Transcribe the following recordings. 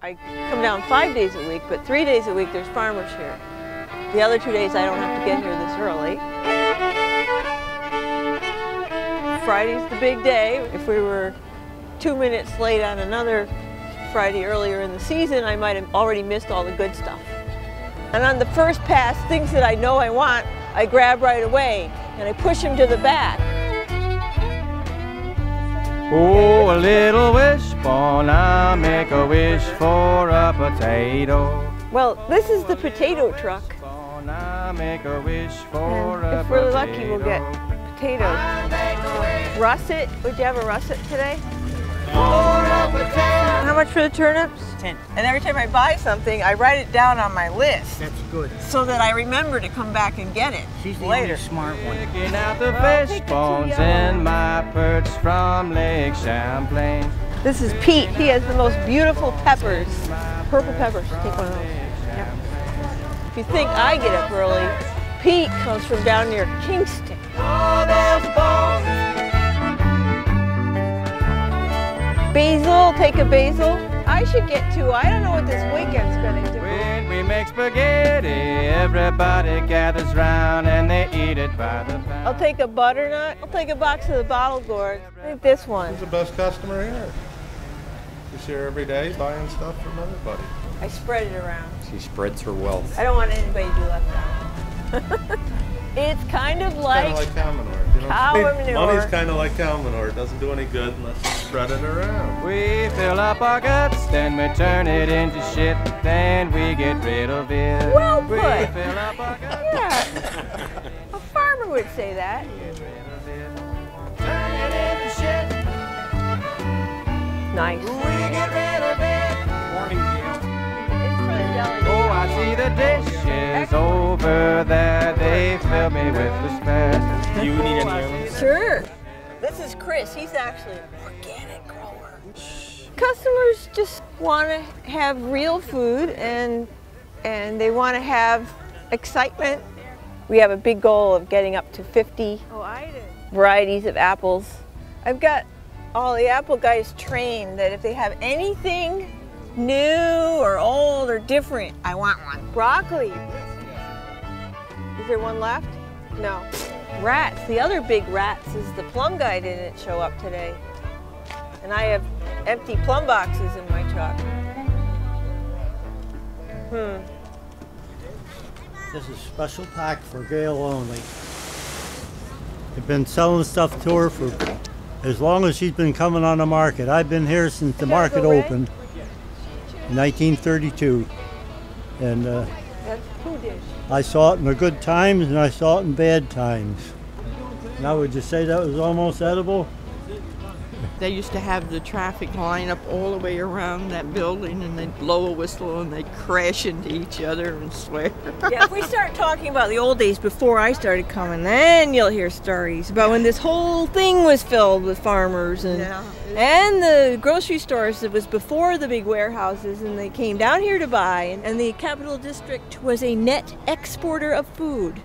I come down 5 days a week, but 3 days a week there's farmers here. The other 2 days I don't have to get here this early. Friday's the big day. If we were 2 minutes late on another Friday earlier in the season, I might have already missed all the good stuff. And on the first pass, things that I know I want, I grab right away and I push them to the back. Oh, a little wishbone, I'll make a wish for a potato. Well, this is the potato truck. I'll make a wish for And if we're lucky, we'll get potatoes. Russet, would you have a russet today? How much for the turnips? 10. And every time I buy something, I write it down on my list. That's good. So that I remember to come back and get it She's the later. only smart one. Picking out the fish bones in my perch from Lake Champlain. This is Pete. He has the most beautiful peppers. Purple peppers. Take one of those. Yep. If you think I get up early, Pete comes from down near Kingston. Basil, take a basil. I should get two. I don't know what this weekend's going to do. When we make spaghetti, everybody gathers round and they eat it by the pound. I'll take a butternut. I'll take a box of the bottle gourds. I think this one. Who's the best customer here? She's here every day buying stuff from everybody. I spread it around. She spreads her wealth. I don't want anybody to be left out. It's kind of like, Kind of like cow manure. You know? cow manure. Money's kind of like cow manure. It doesn't do any good unless you spread it around. We fill up our guts, then we turn it into shit, then we get rid of it. Well We put. fill up our guts. Yeah. A farmer would say that. Turn it into shit. Nice. We get rid of it. Morning, Gayle. It's for the deli. Oh, I see the dishes over there. They fill me with respect. Do you need any onions? Sure. This is Chris. He's actually an organic grower. Customers just want to have real food and they want to have excitement. We have a big goal of getting up to 50 varieties of apples. I've got all the apple guys trained that if they have anything new or old or different, I want one. Broccoli. Is there one left? No. Rats. The other big rats is the plum guy didn't show up today. And I have empty plum boxes in my truck. This is special pack for Gayle only. I've been selling stuff to her for as long as she's been coming on the market. I've been here since the market opened in 1932. And That's poo dish. I saw it in the good times and I saw it in bad times. Now would you say that was almost edible? They used to have the traffic line up all the way around that building and they'd blow a whistle and they'd crash into each other and swear. Yeah, if we start talking about the old days before I started coming, then you'll hear stories about when this whole thing was filled with farmers and the grocery stores. It was before the big warehouses and they came down here to buy, and the Capital District was a net exporter of food.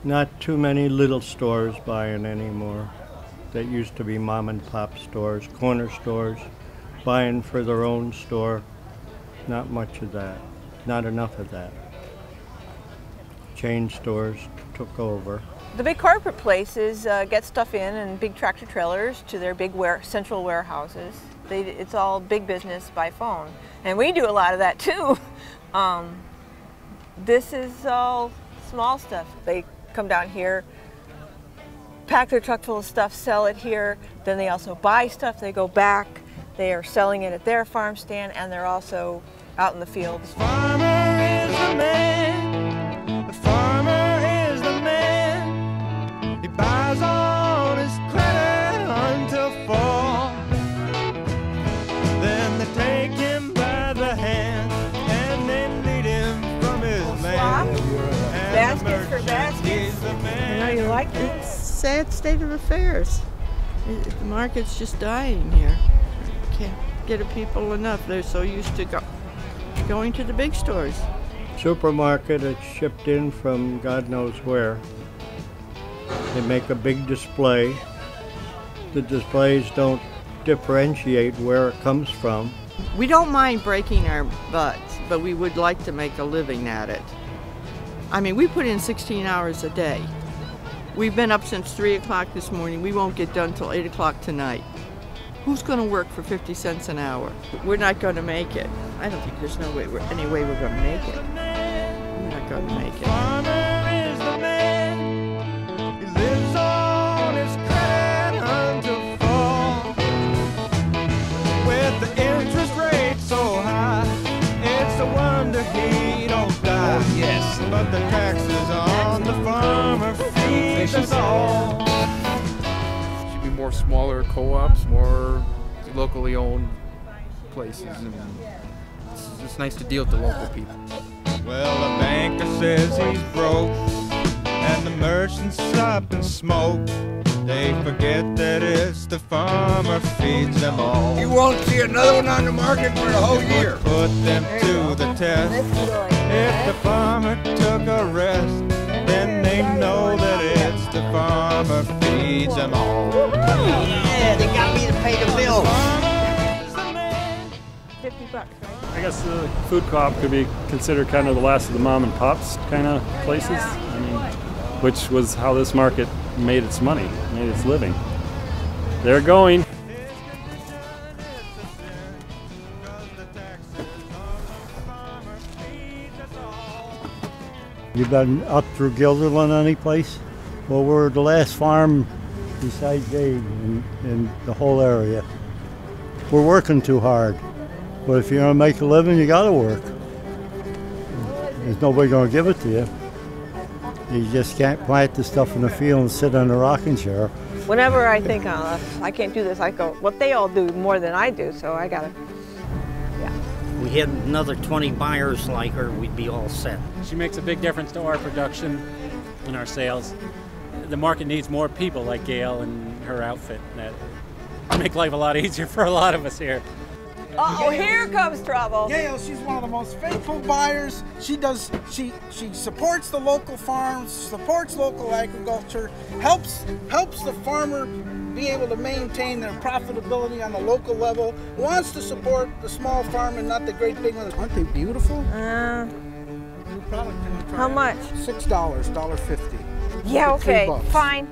Not too many little stores buying anymore. That used to be mom and pop stores, corner stores, buying for their own store. Not much of that. Not enough of that. Chain stores took over. The big corporate places get stuff in big tractor trailers to their big central warehouses. It's all big business by phone. And we do a lot of that too. This is all small stuff. They come down here, pack their truck full of stuff, sell it here, then they also buy stuff, they go back, they are selling it at their farm stand, and they're also out in the fields. Farmer is the man. The farmer is the man. He buys all his credit until fall. Then they take him by the hand and they lead him from his man. Baskets for baskets. You know, you like it. Sad state of affairs. The market's just dying here. Can't get people enough. They're so used to going to the big stores. Supermarket, it's shipped in from God knows where. They make a big display. The displays don't differentiate where it comes from. We don't mind breaking our butts, but we would like to make a living at it. I mean, we put in 16 hours a day. We've been up since 3 o'clock this morning. We won't get done till 8 o'clock tonight. Who's going to work for 50 cents an hour? We're not going to make it. I don't think there's any way we're going to make it. We're not going to make it. Farmer is the man. He lives on his credit until fall. With the interest rate so high, it's a wonder he don't die. Oh, yes. But the taxes on the farmer feed us all. Should be more smaller co-ops, more locally owned places. And it's nice to deal with the local people. Well, the banker says he's broke, and the merchants stop and smoke. They forget that it's the farmer feeds them all. You won't see another one on the market for the whole year. Put them to the test. If the farmer took a rest, then they know that it's the farmer feeds them all. Yeah, they got me to pay the bills. 50 bucks, right? I guess the food co-op could be considered kind of the last of the mom and pops kind of places. I mean, which was how this market made its money, made its living. They're going. You been up through Guilderland any place? Well, we're the last farm besides Gayle in the whole area. We're working too hard. But if you're gonna make a living, you gotta work. There's nobody gonna give it to you. You just can't plant the stuff in the field and sit on a rocking chair. Whenever I think, oh, I can't do this, I go, well, they all do more than I do, so I gotta, yeah. We had another 20 buyers like her, we'd be all set. She makes a big difference to our production and our sales. The market needs more people like Gayle and her outfit that make life a lot easier for a lot of us here. Uh-oh, here comes trouble. Gayle, she's one of the most faithful buyers. She supports the local farms, supports local agriculture, helps the farmer be able to maintain their profitability on the local level, wants to support the small farm and not the great big ones. Aren't they beautiful? New product in the How much? $6, $1.50. Yeah, okay, $3. fine.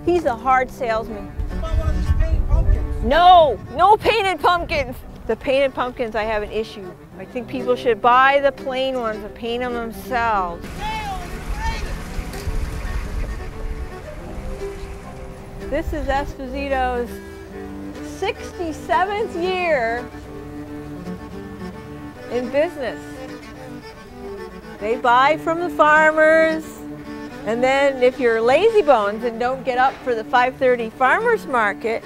He's a hard salesman. How about one of these painted pumpkins? No, no painted pumpkins. The painted pumpkins, I have an issue. I think people should buy the plain ones and paint them themselves. This is Esposito's 67th year in business. They buy from the farmers, and then if you're lazy bones and don't get up for the 5:30 farmers market,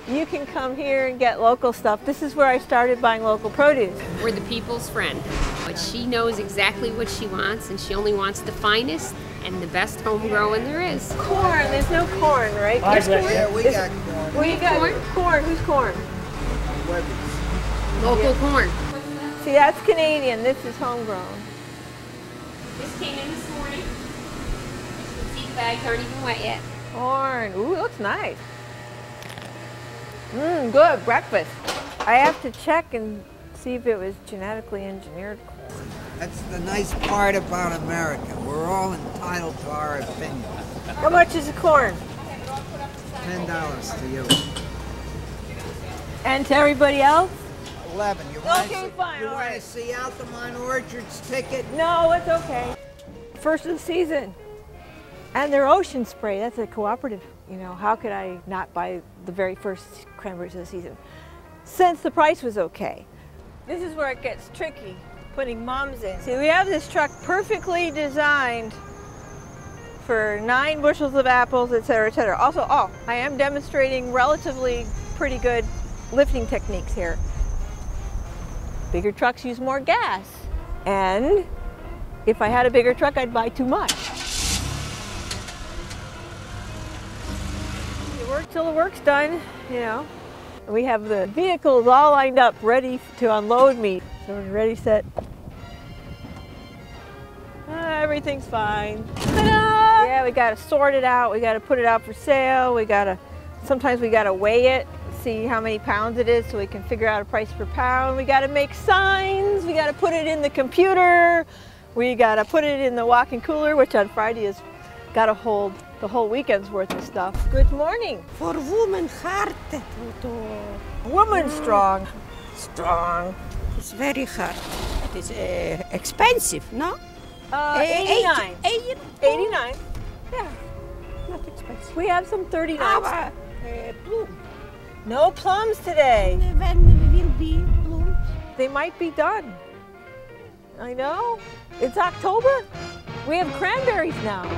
you can come here and get local stuff. This is where I started buying local produce. We're the people's friend. But she knows exactly what she wants, and she only wants the finest and the best homegrown there is. Corn, there's no corn, right? There's corn. Yeah, we got corn. We got corn? Corn, who's corn? Local corn. See, that's Canadian, this is homegrown. This came in this morning. You can see the bags aren't even wet yet. Corn, ooh, looks nice. Good, breakfast. I have to check and see if it was genetically engineered corn. That's the nice part about America. We're all entitled to our opinion. How much is the corn? $10 to you. And to everybody else? 11. Okay, fine, You all want right. to see Altamont Orchard's ticket? No, it's okay. First of the season. And their ocean spray, that's a cooperative. You know, how could I not buy the very first cranberries of the season? Since the price was okay. This is where it gets tricky, putting mums in. See, we have this truck perfectly designed for 9 bushels of apples, etc., etc. Also, I am demonstrating relatively pretty good lifting techniques here. Bigger trucks use more gas. And if I had a bigger truck, I'd buy too much. You work till the work's done, you know. We have the vehicles all lined up, ready to unload me. So we're ready, set. Everything's fine. Ta-da! Yeah, we gotta sort it out. We gotta put it out for sale. Sometimes we gotta weigh it, see how many pounds it is so we can figure out a price per pound. We got to make signs. We got to put it in the computer. We got to put it in the walk-in cooler, which on Friday has got to hold the whole weekend's worth of stuff. Good morning. For woman hard. Woman strong. Strong. It's very hard. It is expensive, no? 89. 89. Yeah. Not expensive. We have some 39. Plum. No plums today. When will be plums? They might be done. I know. It's October. We have cranberries now.